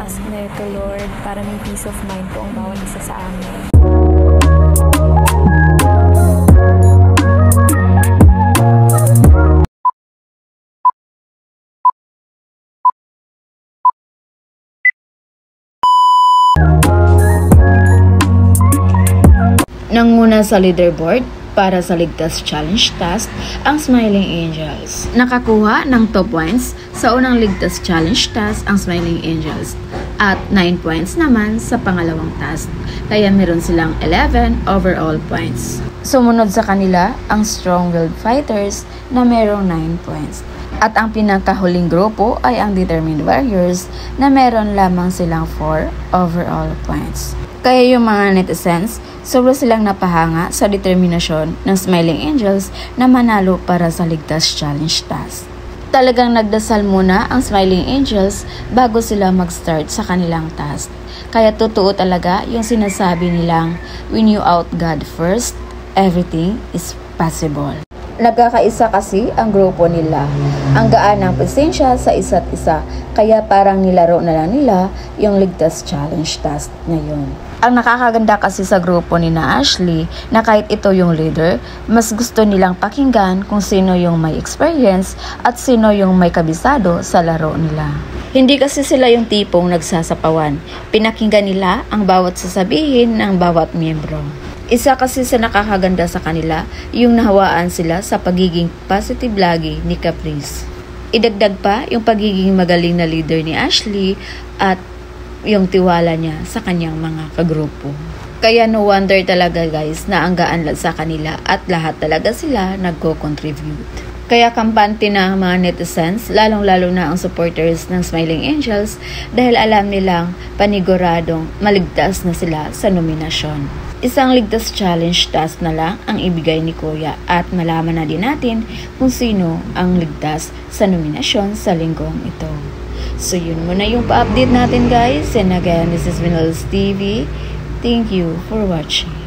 ask na ito, Lord, para may peace of mind po ang bawat isa sa amin. Nanguna sa leaderboard para sa Ligtas Challenge Task ang Smiling Angels. Nakakuha ng 2 points sa unang Ligtas Challenge Task ang Smiling Angels at 9 points naman sa pangalawang task. Kaya meron silang 11 overall points. Sumunod sa kanila ang Strong-Willed Fighters na merong 9 points. At ang pinakahuling grupo ay ang Determined Warriors na meron lamang silang 4 overall points. Kaya yung mga netizens, sobra silang napahanga sa determinasyon ng Smiling Angels na manalo para sa Ligtas Challenge Task. Talagang nagdasal muna ang Smiling Angels bago sila mag-start sa kanilang task. Kaya totoo talaga yung sinasabi nilang, when you out God first, everything is possible. Nagkakaisa kasi ang grupo nila. Ang gaan ng presensya sa isa't isa, kaya parang nilaro na lang nila yung Ligtas Challenge Task na yun. Ang nakakaganda kasi sa grupo ni na Ashley na kahit ito yung leader, mas gusto nilang pakinggan kung sino yung may experience at sino yung may kabisado sa laro nila. Hindi kasi sila yung tipong nagsasapawan. Pinakinggan nila ang bawat sasabihin ng bawat miyembro. Isa kasi sa nakakaganda sa kanila, yung nahawaan sila sa pagiging positive lagi ni Caprice. Idagdag pa yung pagiging magaling na leader ni Ashley at yung tiwala niya sa kanyang mga kagrupo. Kaya no wonder talaga guys na ang gaan sa kanila at lahat talaga sila nagko-contribute. Kaya kampante na ang mga netizens, lalong-lalo na ang supporters ng Smiling Angels dahil alam nilang paniguradong maligtas na sila sa nominasyon. Isang Ligtas Challenge Task na lang ang ibigay ni Kuya at malaman na din natin kung sino ang ligtas sa nominasyon sa linggong ito. So yun muna yung pa-update natin guys. And again, this is Vinales TV. Thank you for watching.